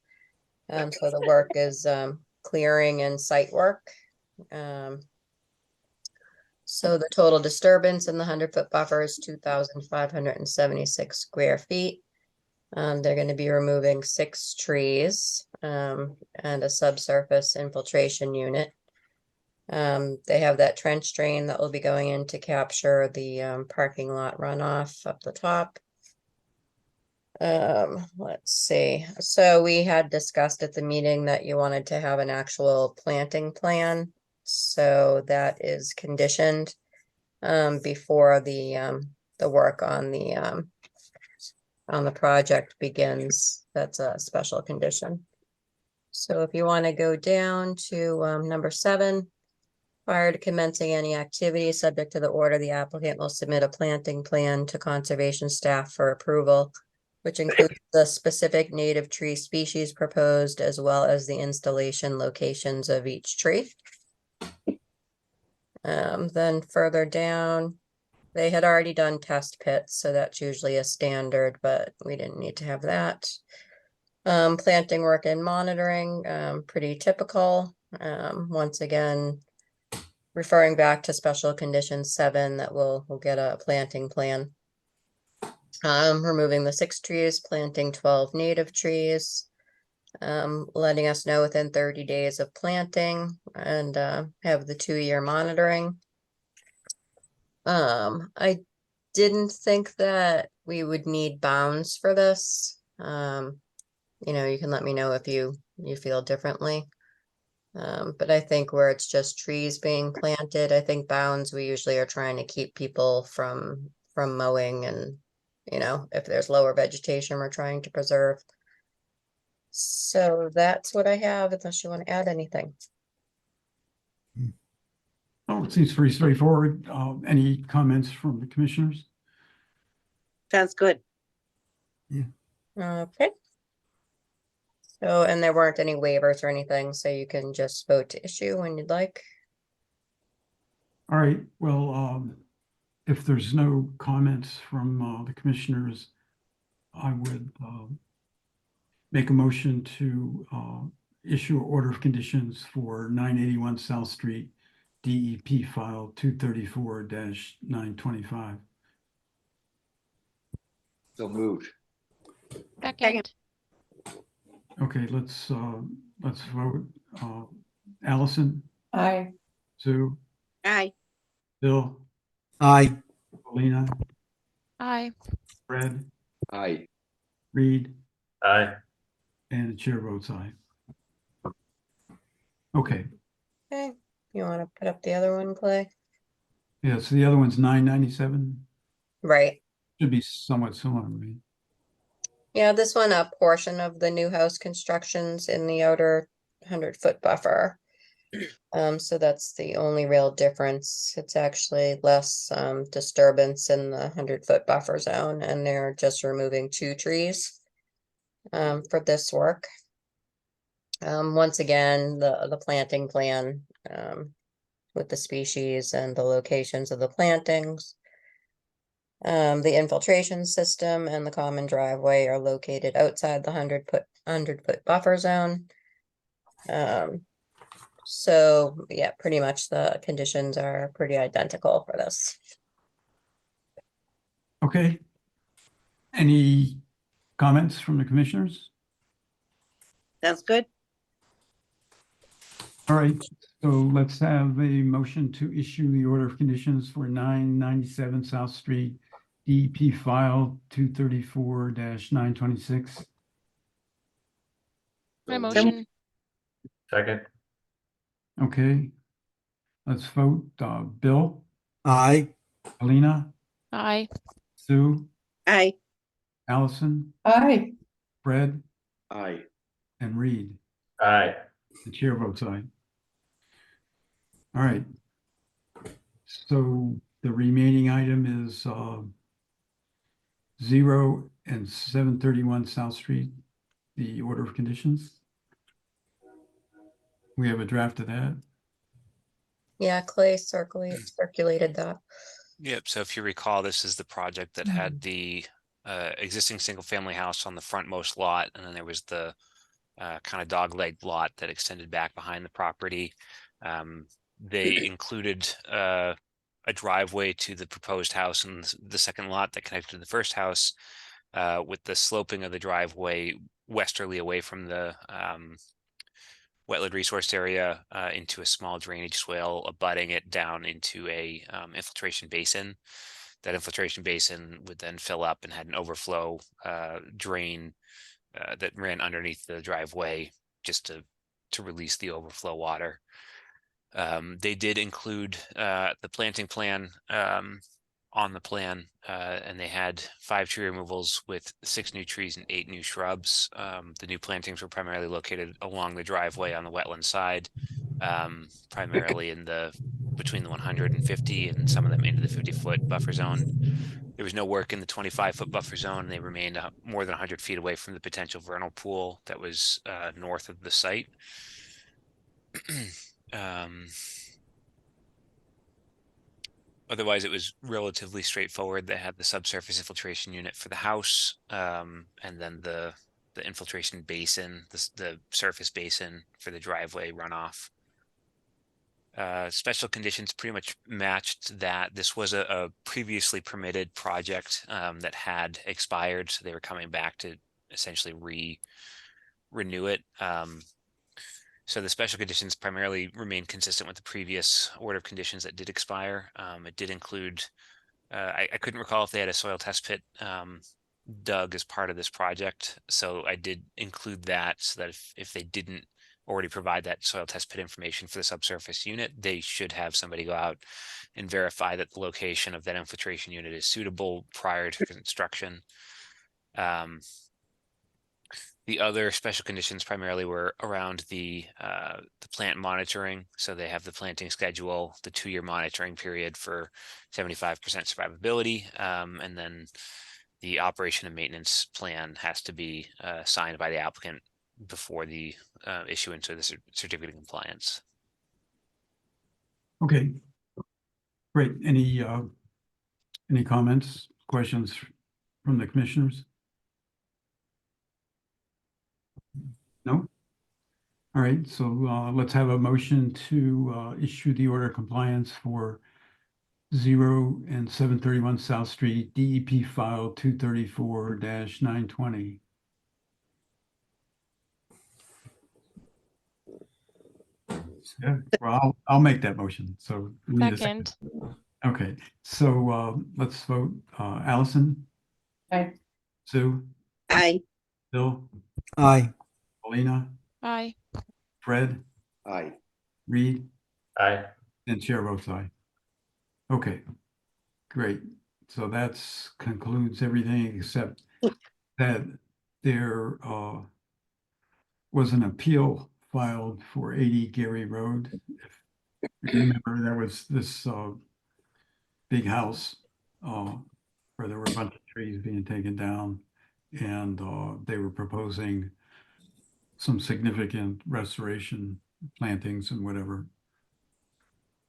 So the work is, clearing and site work. So the total disturbance in the 100-foot buffer is 2,576 square feet. They're gonna be removing 6 trees, and a subsurface infiltration unit. They have that trench drain that will be going in to capture the parking lot runoff up the top. Let's see. So we had discussed at the meeting that you wanted to have an actual planting plan. So that is conditioned before the work on the project begins. That's a special condition. So if you want to go down to number 7. Prior to commencing any activity, subject to the order, the applicant will submit a planting plan to conservation staff for approval, which includes the specific native tree species proposed, as well as the installation locations of each tree. Then further down, they had already done test pits, so that's usually a standard, but we didn't need to have that. Planting work and monitoring, pretty typical. Once again, referring back to special condition 7, that we'll get a planting plan. Removing the 6 trees, planting 12 native trees. Letting us know within 30 days of planting, and have the 2-year monitoring. I didn't think that we would need bounds for this. You know, you can let me know if you feel differently. But I think where it's just trees being planted, I think bounds, we usually are trying to keep people from mowing, and, you know, if there's lower vegetation, we're trying to preserve. So that's what I have, unless you want to add anything. Oh, it seems pretty straightforward. Any comments from the commissioners? Sounds good. Okay. So, and there weren't any waivers or anything, so you can just vote to issue when you'd like. All right, well, if there's no comments from the commissioners, I would make a motion to issue an order of conditions for 981 South Street, DEP file 234-925. So moved. Second. Okay, let's vote. Allison, Aye. Sue, Aye. Bill, Aye. Paulina, Aye. Fred, Aye. Reed, Aye. and the chair votes aye. Okay, Okay, you want to put up the other one, Clay? yeah, so the other one's 997. Right. Should be somewhat similar, right? Yeah, this one, a portion of the new house constructions in the outer 100-foot buffer. So that's the only real difference. It's actually less disturbance in the 100-foot buffer zone, and they're just removing 2 trees for this work. Once again, the planting plan with the species and the locations of the plantings. The infiltration system and the common driveway are located outside the 100-foot buffer zone. So yeah, pretty much the conditions are pretty identical for this. Okay. Any comments from the commissioners? Sounds good. All right, so let's have a motion to issue the order of conditions for 997 South Street, DEP file 234-926. My motion, Second, Okay, let's vote. Bill, aye, Alina, aye. Sue, Aye. Allison, Aye. Fred, Aye. and Reed. aye. The chair votes aye. All right. So the remaining item is 0 and 731 South Street, the order of conditions. We have a draft of that. Yeah, Clay circulated that. Yep, so if you recall, this is the project that had the existing single-family house on the frontmost lot, and then there was the kind of dog-leg lot that extended back behind the property. They included a driveway to the proposed house and the second lot that connected to the first house, with the sloping of the driveway westerly away from the wetland resource area into a small drainage swale, abutting it down into a infiltration basin. That infiltration basin would then fill up and had an overflow drain that ran underneath the driveway just to release the overflow water. They did include the planting plan on the plan, and they had 5 tree removals with 6 new trees and 8 new shrubs. The new plantings were primarily located along the driveway on the wetland side, primarily between the 150 and some of them into the 50-foot buffer zone. There was no work in the 25-foot buffer zone. They remained more than 100 feet away from the potential vernal pool that was north of the site. Otherwise, it was relatively straightforward. They had the subsurface infiltration unit for the house, and then the infiltration basin, the surface basin for the driveway runoff. Special conditions pretty much matched that. This was a previously permitted project that had expired, so they were coming back to essentially renew it. So the special conditions primarily remain consistent with the previous order of conditions that did expire. It did include, I couldn't recall if they had a soil test pit dug as part of this project. So I did include that so that if they didn't already provide that soil test pit information for the subsurface unit, they should have somebody go out and verify that the location of that infiltration unit is suitable prior to construction. The other special conditions primarily were around the plant monitoring. So they have the planting schedule, the 2-year monitoring period for 75% survivability, and then the operation and maintenance plan has to be signed by the applicant before the issuance of the certificate of compliance. Okay. Great. Any comments, questions from the commissioners? No? All right, so let's have a motion to issue the order of compliance for 0 and 731 South Street, DEP file 234-920. Yeah, well, I'll make that motion. So we need a Second, Okay, so let's vote. Allison, Aye. Sue, Aye. Bill, aye, Paulina, aye. Fred, Aye. Reed, Aye. and chair votes aye. Okay, great. So that's concludes everything except that there was an appeal filed for 80 Gary Road. If you remember, there was this big house where there were a bunch of trees being taken down, and they were proposing some significant restoration plantings and whatever.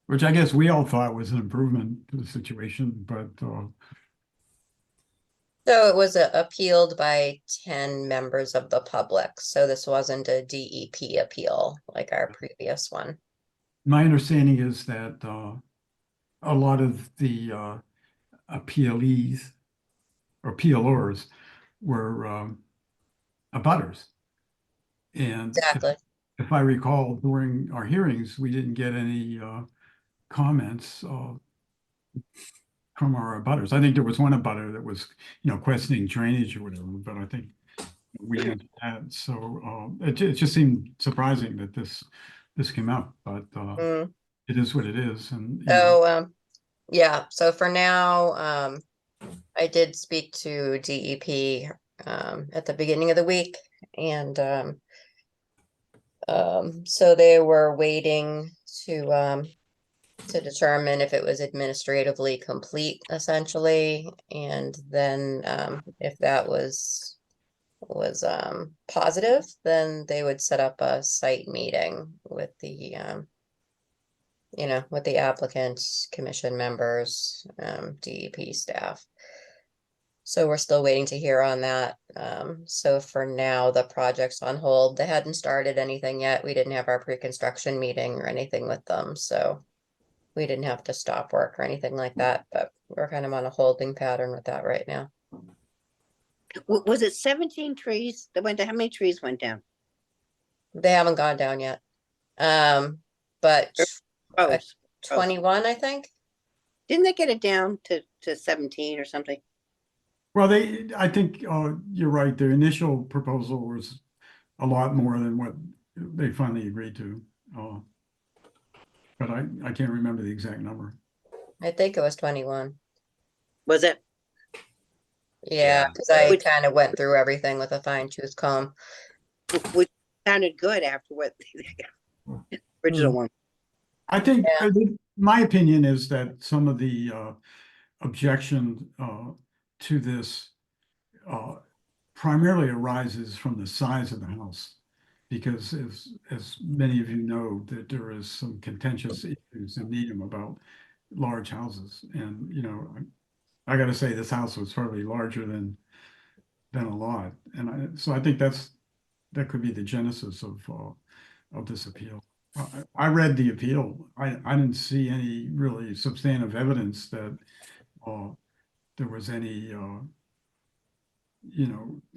Which I guess we all thought was an improvement to the situation, but So it was appealed by 10 members of the public, so this wasn't a DEP appeal like our previous one. my understanding is that a lot of the appealees or appealers were abutters. And Exactly. if I recall, during our hearings, we didn't get any comments from our abutters. I think there was one abutter that was, questioning drainage or whatever, but I think we answered that. So it just seemed surprising that this came out, but Mm. it is what it is. And So, yeah, so for now, I did speak to DEP at the beginning of the week, and so they were waiting to determine if it was administratively complete, essentially, and then if that was positive, then they would set up a site meeting with the with the applicants, commission members, DEP staff. So we're still waiting to hear on that. So for now, the project's on hold. They hadn't started anything yet. We didn't have our pre-construction meeting or anything with them, so we didn't have to stop work or anything like that, but we're kind of on a holding pattern with that right now. Was it 17 trees that went down? How many trees went down? They haven't gone down yet. But Oh, 21, I think. didn't they get it down to 17 or something? well, I think you're right. Their initial proposal was a lot more than what they finally agreed to. But I can't remember the exact number. I think it was 21. Was it? Yeah, Yeah. because I Which- kind of went through everything with a fine tooth comb. Which sounded good after what the original one. I think my opinion is that some of the objection to this primarily arises from the size of the house. Because as many of you know, that there is some contentious issues in Needham about large houses. And, I gotta say, this house was probably larger than a lot. And so I think that could be the genesis of this appeal. I read the appeal. I didn't see any really substantive evidence that there was any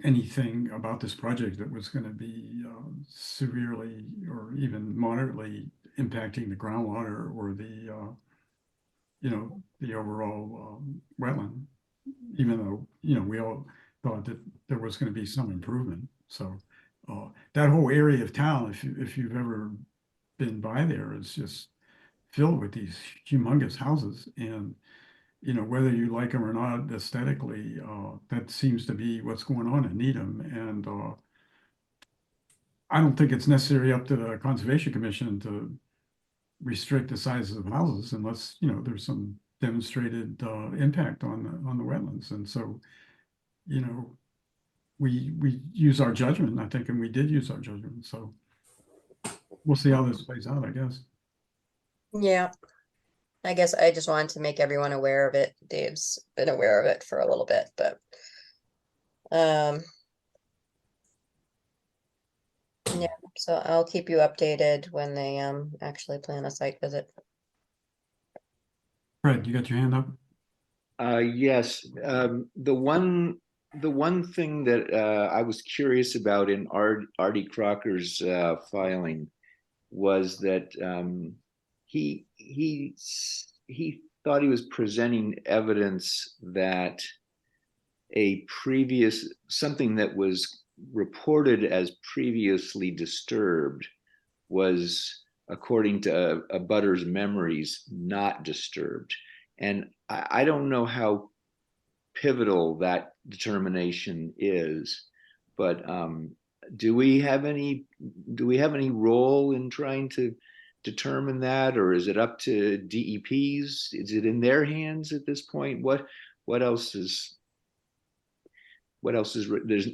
anything about this project that was going to be severely or even moderately impacting the groundwater or the the overall wetland, even though, we all thought that there was going to be some improvement. So that whole area of town, if you've ever been by there, is just filled with these humongous houses. And whether you like them or not aesthetically, that seems to be what's going on in Needham. And I don't think it's necessarily up to the Conservation Commission to restrict the sizes of houses unless, there's some demonstrated impact on the wetlands. And so, we use our judgment, I think, and we did use our judgment. So we'll see how this plays out, I guess. Yeah. I guess I just wanted to make everyone aware of it. Dave's been aware of it for a little bit, but yeah, so I'll keep you updated when they actually plan a site visit. Fred, you got your hand up? Yes, the one thing that I was curious about in Artie Crocker's filing was that he thought he was presenting evidence that something that was reported as previously disturbed was, according to a butter's memories, not disturbed. And I don't know how pivotal that determination is, but do we have any role in trying to determine that, or is it up to DEPs? Is it in their hands at this point? What else is there's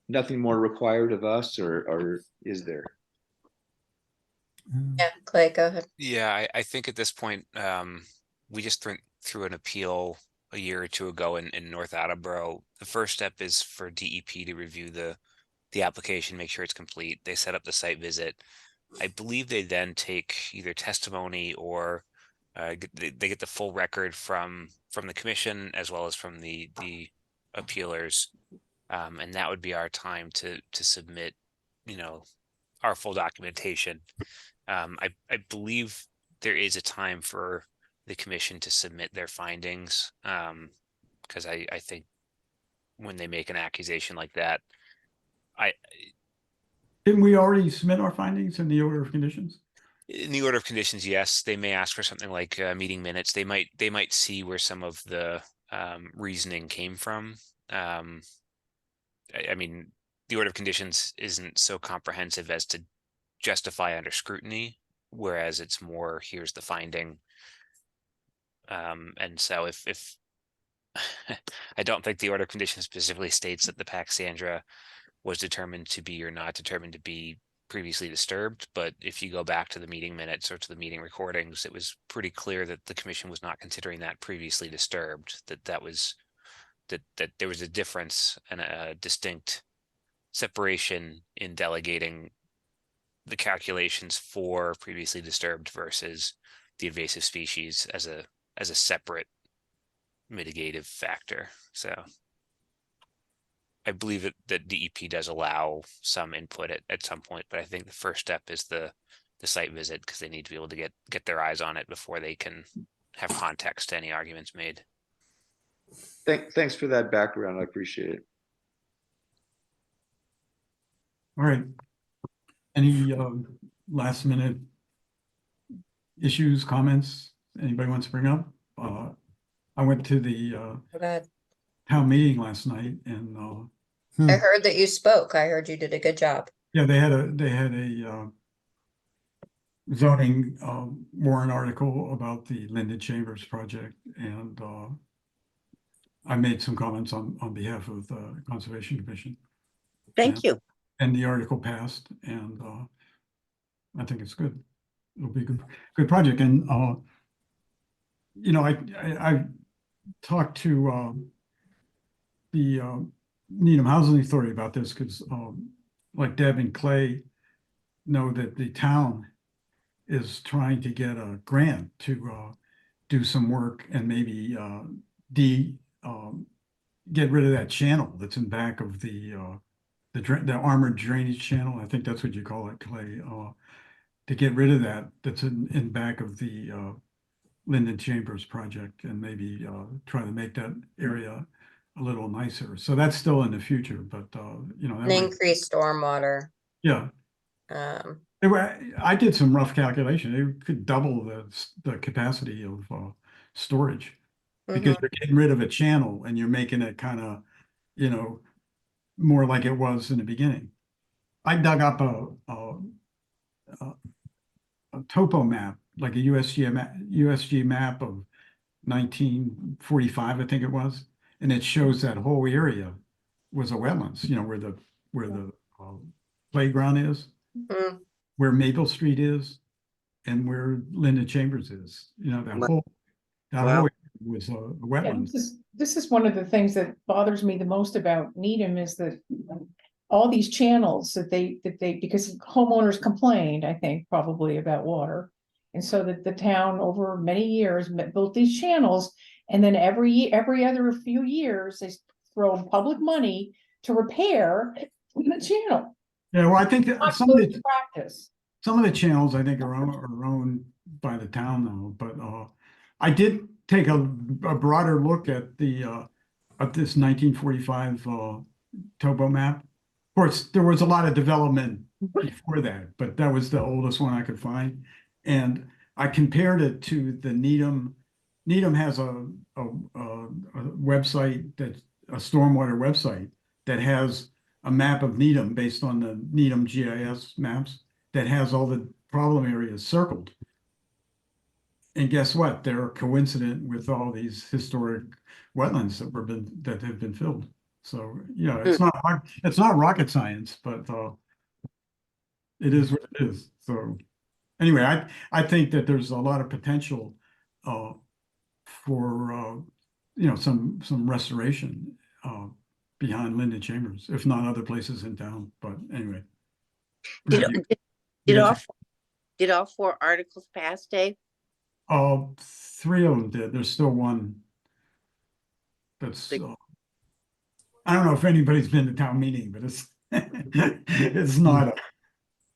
nothing more required of us, or is there? Yeah, Clay, go ahead. Yeah, I think at this point, we just went through an appeal a year or two ago in North Attleboro. The first step is for DEP to review the application, make sure it's complete. They set up the site visit. I believe they then take either testimony or they get the full record from the commission as well as from the appealers, and that would be our time to submit, our full documentation. I believe there is a time for the commission to submit their findings, because I think when they make an accusation like that, Didn't we already submit our findings in the order of conditions? in the order of conditions, yes, they may ask for something like meeting minutes. They might see where some of the reasoning came from. I mean, the order of conditions isn't so comprehensive as to justify under scrutiny, whereas it's more, here's the finding. And so if I don't think the order of conditions specifically states that the Paxandra was determined to be or not determined to be previously disturbed, but if you go back to the meeting minutes or to the meeting recordings, it was pretty clear that the commission was not considering that previously disturbed, that there was a difference and a distinct separation in delegating the calculations for previously disturbed versus the invasive species as a separate mitigative factor. So I believe that DEP does allow some input at some point, but I think the first step is the site visit, because they need to be able to get their eyes on it before they can have context to any arguments made. Thanks for that background. I appreciate it. All right. Any last minute issues, comments anybody wants to bring up? I went to the Go ahead. town meeting last night, and I heard that you spoke. I heard you did a good job. yeah, they had a zoning warrant article about the Linden Chambers project, and I made some comments on behalf of the Conservation Commission. Thank you. And the article passed, and I think it's good. It'll be a good project. And I talked to the Needham Housing Authority about this, because like Deb and Clay know that the town is trying to get a grant to do some work and maybe get rid of that channel that's in back of the armored drainage channel. I think that's what you call it, Clay. To get rid of that's in back of the Linden Chambers project, and maybe try to make that area a little nicer. So that's still in the future, but An increased stormwater. Yeah. I did some rough calculation. It could double the capacity of storage, because you're getting rid of a channel and you're making it kind of, more like it was in the beginning. I dug up a topo map, like a USG map of 1945, I think it was, and it shows that whole area was a wetlands. Where the playground is, where Maple Street is, and where Linden Chambers is. That whole area was a wetlands. Yeah, this is one of the things that bothers me the most about Needham, is that all these channels that they because homeowners complained, I think, probably about water. And so that the town over many years built these channels, and then every other few years they throw public money to repair the channel. Yeah, well, I think that Not some of good practice. some of the channels I think are owned by the town now, but I did take a broader look at this 1945 topo map. Of course, there was a lot of development before that, but that was the oldest one I could find. And I compared it to the Needham. Needham has a website, a stormwater website, that has a map of Needham based on the Needham GIS maps that has all the problem areas circled. And guess what? They're coincident with all these historic wetlands that have been filled. So, you know, it's not rocket science, but it is what it is. So anyway, I think that there's a lot of potential for you know, some restoration behind Linden Chambers, if not other places in town. But anyway. Did all 4 articles pass, Dave? 3 of them did. There's still one that's I don't know if anybody's been to town meeting, but it's it's not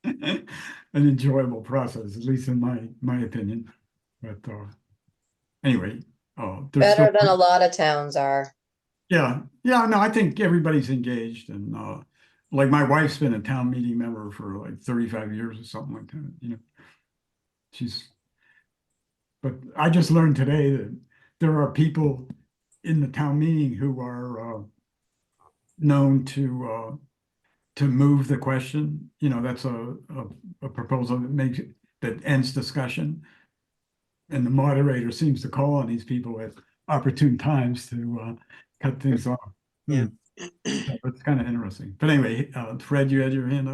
an enjoyable process, at least in my opinion. But anyway, there's Better still, than a lot of towns are. yeah, no, I think everybody's engaged, and like my wife's been a town meeting member for like 35 years or something like that, you know. But I just learned today that there are people in the town meeting who are known to move the question. You know, that's a proposal that ends discussion. And the moderator seems to call on these people at opportune times to cut things off. Yeah. So it's kind of interesting. But anyway, Fred, you had your hand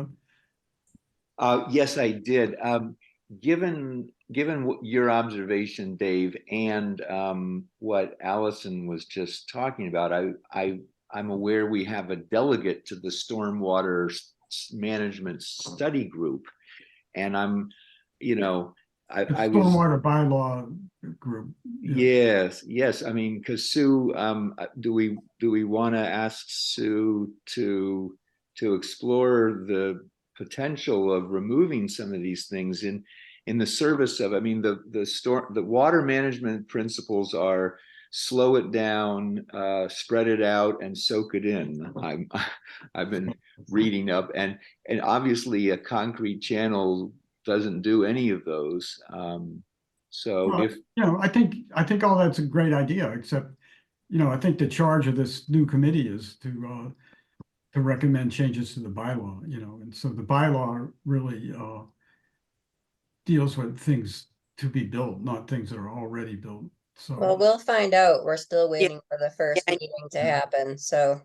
up? Yes, I did. Given your observation, Dave, and what Allison was just talking about, I'm aware we have a delegate to the Stormwater Management Study Group, and I'm, you know, I was Stormwater bylaw group. Yeah. yes. I mean, because Sue, do we want to ask Sue to explore the potential of removing some of these things in the service of, I mean, the water management principles are slow it down, spread it out, and soak it in. I've been reading up, and obviously a concrete channel doesn't do any of those. So Well, if you know, I think all that's a great idea, except, you know, I think the charge of this new committee is to recommend changes to the bylaw, you know, and so the bylaw really deals with things to be built, not things that are already built. So Well, we'll find out. We're still Yeah. waiting for the first Yeah. meeting to happen, so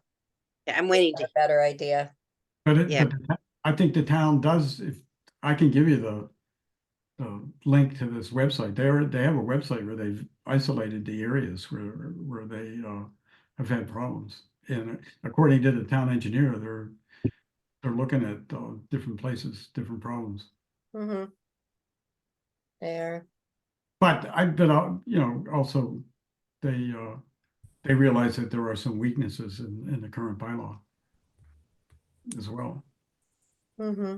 Yeah, I'm waiting a to, better idea. But Yeah. I think the town does, if I can give you the link to this website, they have a website where they've isolated the areas where they have had problems. And according to the town engineer, they're looking at different places, different problems. Mm-hmm. There. But you know, also they realize that there are some weaknesses in the current bylaw as well. Mm-hmm.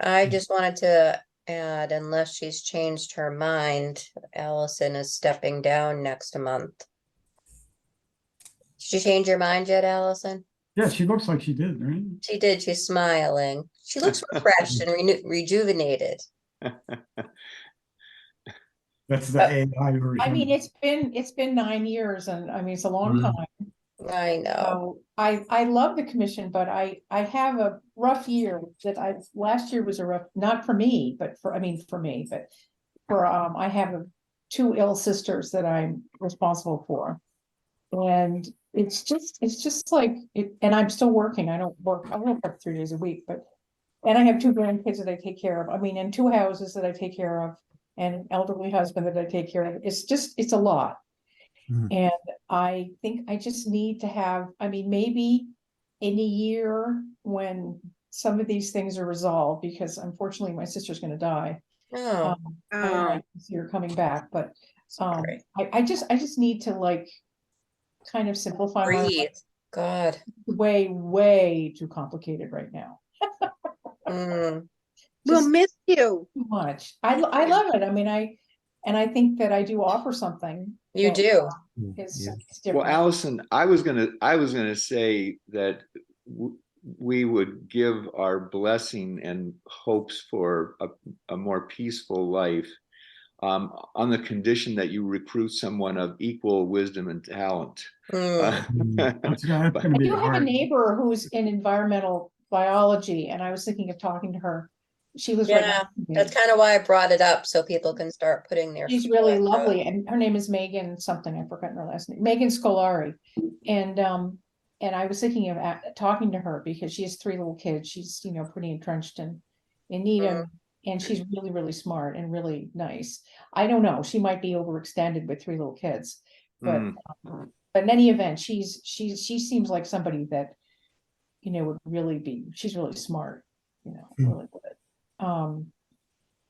I just wanted to add, unless she's changed her mind, Allison is stepping down next month. Did she change your mind yet, Allison? Yeah, she looks like she did, right? She did. She's smiling. She looks refreshed and rejuvenated. That's the AI version. I mean, it's been 9 years, and I mean, it's a long Mhm. time. I know. So I love the commission, but I have a rough year last year was a rough, not for me, but for me, but for, I have 2 ill sisters that I'm responsible for. And it's just like, and I'm still working. I work 3 days a week, and I have 2 grandkids that I take care of. I mean, and 2 houses that I take care of, and an elderly husband that I take care of. It's a lot. And I think I just need to have, I mean, maybe in a year when some of these things are resolved, because unfortunately my sister's gonna die. Oh, I don't like to see her coming back, but sorry. I just need to like kind of simplify my Breathe. life. God. Way too complicated right now. Mm. we'll Just miss you. too much. I love it. I mean, I think that I do offer something. You that, do. Is well, different. Allison, I was gonna say that we would give our blessing and hopes for a more peaceful life on the condition that you recruit someone of equal wisdom and talent. That's gonna But- be I do have a hard. neighbor who's in environmental biology, and I was thinking of talking to her. She was right Yeah, next to me. That's kind of why I brought it up, so people can start putting their. She's feet really on the- lovely, and her name is Megan something, I've forgotten her last name, Megan Scolari. And I was thinking of talking to her because she has 3 little kids. She's, you know, pretty entrenched in Needham. And she's really, really smart and really nice. I don't know, she might be overextended with 3 little kids. But, Mm. but in any event, she seems like somebody that, you know, would really be, she's really smart, you know, really good.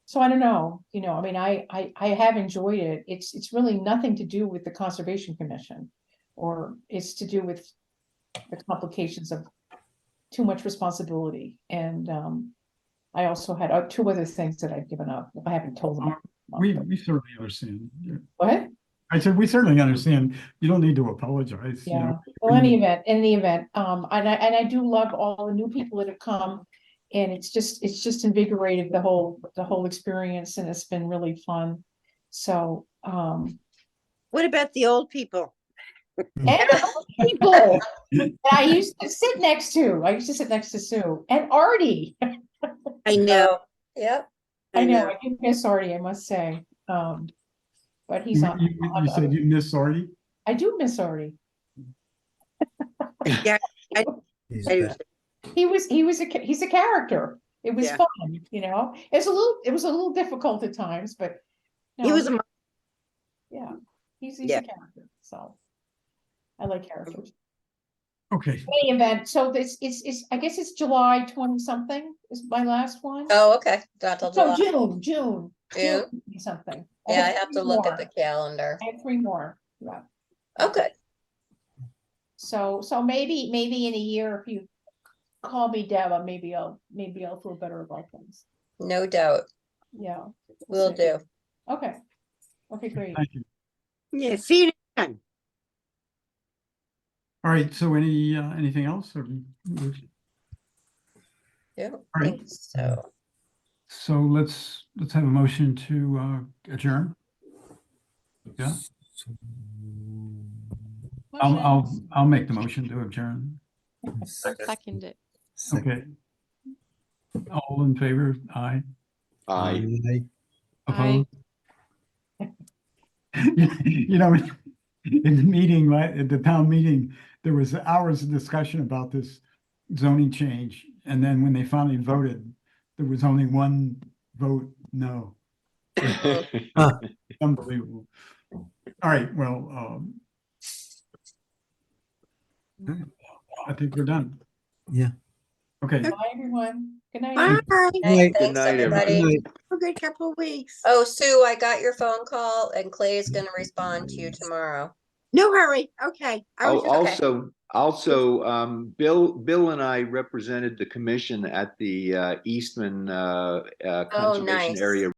So I don't know, you know, I mean, I have enjoyed it. It's really nothing to do with the Conservation Commission. Or it's to do with the complications of too much responsibility. And I also had 2 other things that I've given up. I haven't told them. We certainly understand. What? I said, we certainly understand. You don't need to apologize, you Yeah, know. well, in the event, and I do love all the new people that have come. And it's just invigorated the whole experience, and it's been really fun. So, What about the old people? and other people that I used to sit next to. I used to sit next to Sue and Artie. I know. Yep. I know, I do miss Artie, I must say. But he's You, on. you said you miss Artie? I do miss Artie. Yeah, He's I- back. He's a character. It was Yeah. fun, you know. It was a little difficult at times, but he no, was a yeah, he's Yeah. a character. So I like characters. Okay, In any event, so this is I guess it's July 20 something is my last one. Oh, okay. Not till So July. June something. Yeah, I have to 3 look at more. the calendar. I have 3 more. Yeah. Okay. So maybe in a year, if you call me Deb, maybe I'll feel better about things. No doubt. Yeah. Will see. do. Okay. Okay, great. thank you. Yeah, see you next time. All right, so anything else? Or- Yeah, All I right. think so. So let's have a motion to adjourn. Yeah, I'll make the motion to adjourn. Second it. Okay. All in favor? Aye. I Aye. Opposed? You know, in the meeting, right, at the town meeting, there was hours of discussion about this zoning change. And then when they finally voted, there was only 1 vote no. Unbelievable. All right, well, I think we're done. Yeah. Okay, Bye, everyone. Good night. Bye. Night. Thanks, night, everybody. everybody. Good night. Have a good couple of weeks. Oh, Sue, I got your phone call and Clay's gonna respond to you tomorrow. No hurry. Okay. I was Oh, just- also, Bill and I represented the commission at the Eastman Conservation nice. Area